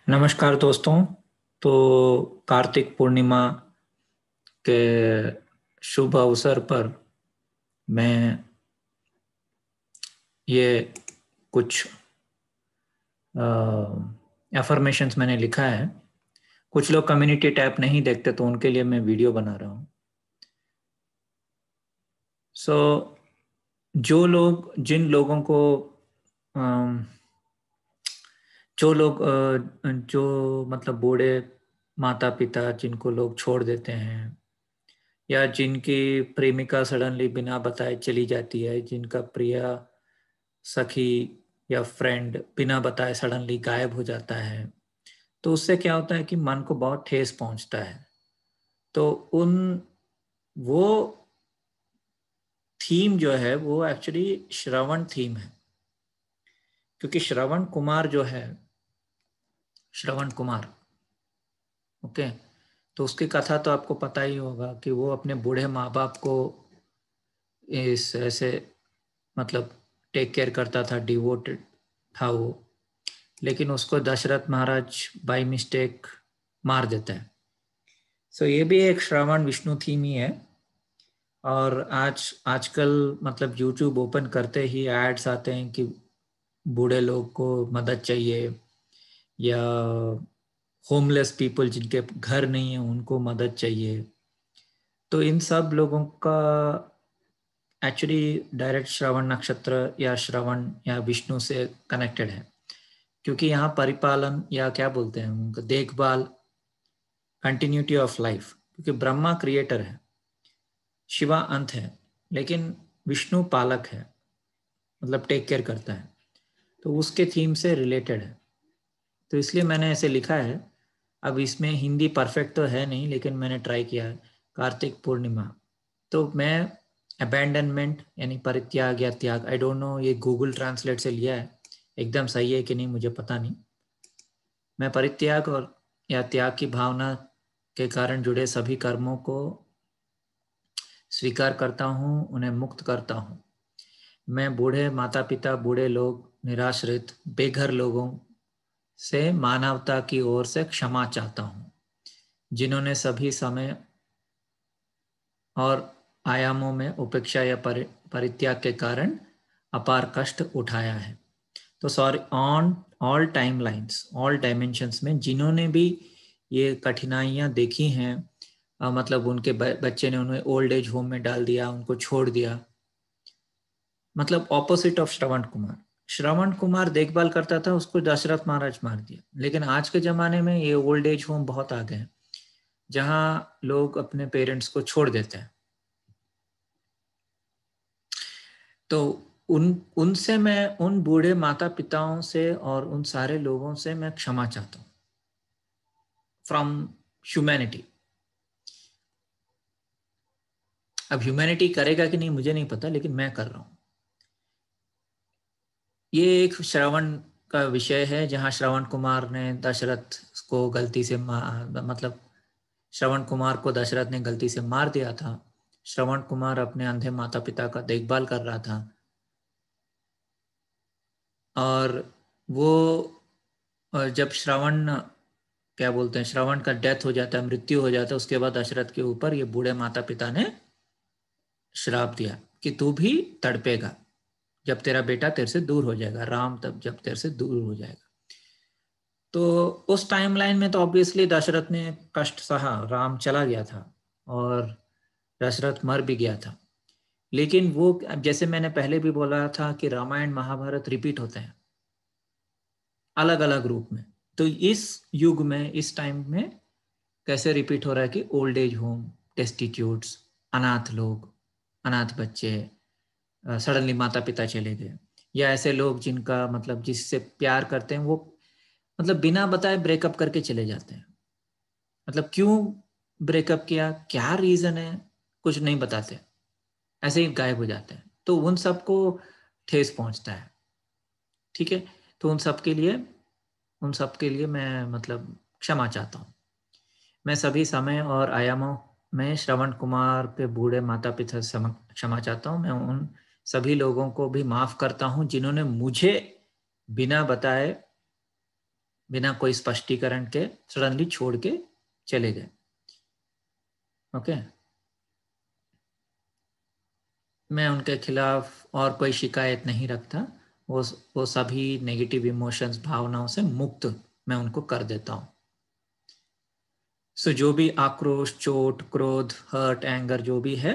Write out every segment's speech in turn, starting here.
नमस्कार दोस्तों। तो कार्तिक पूर्णिमा के शुभ अवसर पर मैं ये कुछ एफर्मेशंस मैंने लिखा है। कुछ लोग कम्युनिटी टैब नहीं देखते तो उनके लिए मैं वीडियो बना रहा हूँ। सो जिन लोगों को अम, जो मतलब बूढ़े माता पिता जिनको लोग छोड़ देते हैं, या जिनकी प्रेमिका सडनली बिना बताए चली जाती है, जिनका प्रिय सखी या फ्रेंड बिना बताए सडनली गायब हो जाता है, तो उससे क्या होता है कि मन को बहुत ठेस पहुंचता है। तो उन वो थीम जो है वो एक्चुअली श्रवण थीम है, क्योंकि श्रवण कुमार जो है, श्रवण कुमार, ओके, तो उसकी कथा तो आपको पता ही होगा कि वो अपने बूढ़े माँ बाप को इस ऐसे मतलब टेक केयर करता था, डिवोटेड था वो। लेकिन उसको दशरथ महाराज बाय मिस्टेक मार देता है। सो ये भी एक श्रवण विष्णु थीम ही है। और आजकल मतलब यूट्यूब ओपन करते ही एड्स आते हैं कि बूढ़े लोग को मदद चाहिए, या होमलेस पीपल जिनके घर नहीं है उनको मदद चाहिए। तो इन सब लोगों का एक्चुअली डायरेक्ट श्रवण नक्षत्र या श्रवण या विष्णु से कनेक्टेड है, क्योंकि यहाँ परिपालन या क्या बोलते हैं उनको, देखभाल, कंटिन्यूटी ऑफ लाइफ, क्योंकि ब्रह्मा क्रिएटर है, शिवा अंत है, लेकिन विष्णु पालक है, मतलब टेक केयर करता है। तो उसके थीम से रिलेटेड है, तो इसलिए मैंने ऐसे लिखा है। अब इसमें हिंदी परफेक्ट तो है नहीं, लेकिन मैंने ट्राई किया है। कार्तिक पूर्णिमा, तो मैं अबैंडनमेंट यानी परित्याग या त्याग, आई डोंट नो ये गूगल ट्रांसलेट से लिया है, एकदम सही है कि नहीं मुझे पता नहीं। मैं परित्याग और या त्याग की भावना के कारण जुड़े सभी कर्मों को स्वीकार करता हूँ, उन्हें मुक्त करता हूँ। मैं बूढ़े माता पिता, बूढ़े लोग, निराश्रित, बेघर लोगों से मानवता की ओर से क्षमा चाहता हूँ, जिन्होंने सभी समय और आयामों में उपेक्षा या परित्याग के कारण अपार कष्ट उठाया है। तो sorry, on all time lines, all dimensions में जिन्होंने भी ये कठिनाइयाँ देखी हैं, मतलब उनके बच्चे ने उन्हें ओल्ड एज होम में डाल दिया, उनको छोड़ दिया, मतलब ऑपोजिट ऑफ श्रवण कुमार। श्रवण कुमार देखभाल करता था, उसको दशरथ महाराज मार दिया। लेकिन आज के जमाने में ये ओल्ड एज होम बहुत आ गए हैं, जहाँ लोग अपने पेरेंट्स को छोड़ देते हैं। तो उनसे मैं, उन बूढ़े माता पिताओं से और उन सारे लोगों से मैं क्षमा चाहता हूँ, फ्रॉम ह्यूमैनिटी। अब ह्यूमैनिटी करेगा कि नहीं मुझे नहीं पता, लेकिन मैं कर रहा हूँ। ये एक श्रवण का विषय है, जहाँ श्रवण कुमार ने दशरथ को गलती से मतलब श्रवण कुमार को दशरथ ने गलती से मार दिया था। श्रवण कुमार अपने अंधे माता पिता का देखभाल कर रहा था, और वो जब श्रवण, क्या बोलते हैं, श्रवण का डेथ हो जाता है, मृत्यु हो जाता है, उसके बाद दशरथ के ऊपर ये बूढ़े माता पिता ने श्राप दिया कि तू भी तड़पेगा जब तेरा बेटा तेरे से दूर हो जाएगा, राम तब जब तेरे से दूर हो जाएगा। तो उस टाइमलाइन में तो ऑब्वियसली दशरथ ने कष्ट सहा, राम चला गया था और दशरथ मर भी गया था। लेकिन वो, जैसे मैंने पहले भी बोला था कि रामायण महाभारत रिपीट होते हैं अलग अलग रूप में। तो इस युग में, इस टाइम में कैसे रिपीट हो रहा है कि ओल्ड एज होम, डेस्टिट्यूट्स, अनाथ लोग, अनाथ बच्चे, सडनली माता पिता चले गए, या ऐसे लोग जिनका मतलब जिससे प्यार करते हैं वो मतलब बिना बताए ब्रेकअप करके चले जाते हैं। मतलब क्यों ब्रेकअप किया, क्या रीजन है, कुछ नहीं बताते, ऐसे ही गायब हो जाते हैं। तो उन सबको ठेस पहुंचता है, ठीक है। तो उन सब के लिए मैं मतलब क्षमा चाहता हूँ। मैं सभी समय और आयामों में श्रवण कुमार के बूढ़े माता पिता से क्षमा चाहता हूँ। मैं उन सभी लोगों को भी माफ करता हूँ जिन्होंने मुझे बिना बताए बिना कोई स्पष्टीकरण के सडनली छोड़ के चले गए। ओके, मैं उनके खिलाफ और कोई शिकायत नहीं रखता। वो सभी नेगेटिव इमोशंस, भावनाओं से मुक्त मैं उनको कर देता हूँ। सो जो भी आक्रोश, चोट, क्रोध, हर्ट, एंगर जो भी है,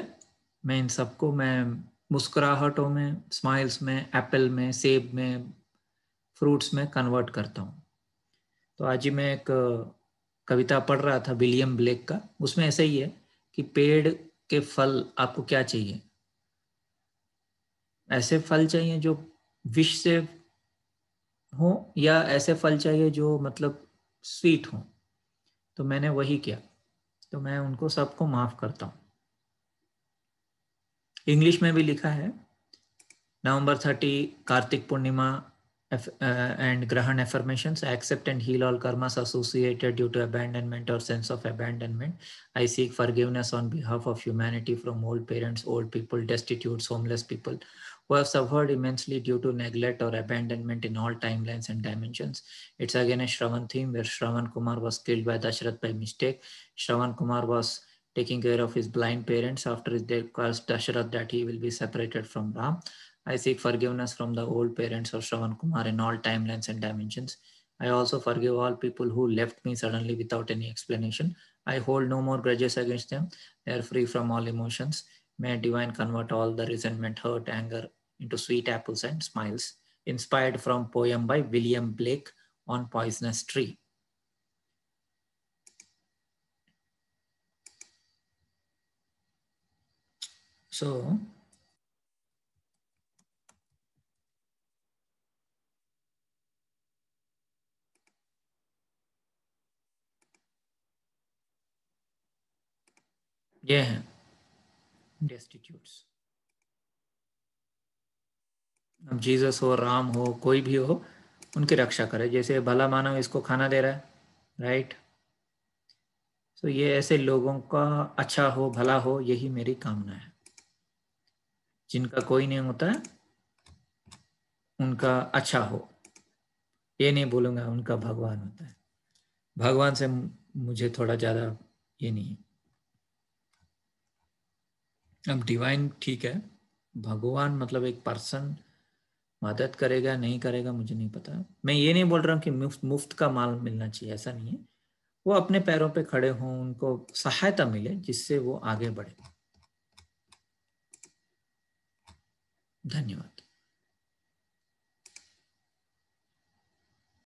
मैं इन सबको मैं मुस्कुराहटों में, स्माइल्स में, एप्पल में, सेब में, फ्रूट्स में कन्वर्ट करता हूँ। तो आज ही मैं एक कविता पढ़ रहा था विलियम ब्लेक का, उसमें ऐसा ही है कि पेड़ के फल आपको क्या चाहिए? ऐसे फल चाहिए जो विष से हो, या ऐसे फल चाहिए जो मतलब स्वीट हो? तो मैंने वही किया, तो मैं उनको सबको माफ करता हूँ। इंग्लिश में भी लिखा है, November 30, Kartik Purnima and Grahan affirmations. I accept and heal all karmas associated due to abandonment or sense of abandonment. I seek forgiveness on behalf of humanity from old parents, old people, destitutes, homeless people who have suffered immensely due to neglect or abandonment in all timelines and dimensions. It's again a Shravan theme where Shravan Kumar was killed by Dashrath by mistake. Shravan Kumar was taking care of his blind parents. After his death, caused Dashrath that he will be separated from Ram. I seek forgiveness from the old parents of Shravan Kumar in all timelines and dimensions. I also forgive all people who left me suddenly without any explanation. I hold no more grudges against them. They are free from all emotions. May Divine convert all the resentment, hurt, anger into sweet apples and smiles. Inspired from poem by William Blake on Poisonous Tree. So, ये हैं destitutes. अब Jesus हो, राम हो, कोई भी हो, उनकी रक्षा करे। जैसे भला मानव इसको खाना दे रहा है, राइट? तो ये ऐसे लोगों का अच्छा हो, भला हो, यही मेरी कामना है। जिनका कोई नहीं होता है उनका अच्छा हो, ये नहीं बोलूँगा उनका भगवान होता है। भगवान से मुझे थोड़ा ज़्यादा ये नहीं है। अब डिवाइन ठीक है, भगवान मतलब एक पर्सन मदद करेगा नहीं करेगा मुझे नहीं पता। मैं ये नहीं बोल रहा हूँ कि मुफ्त का माल मिलना चाहिए, ऐसा नहीं है। वो अपने पैरों पे खड़े हों, उनको सहायता मिले जिससे वो आगे बढ़े। धन्यवाद।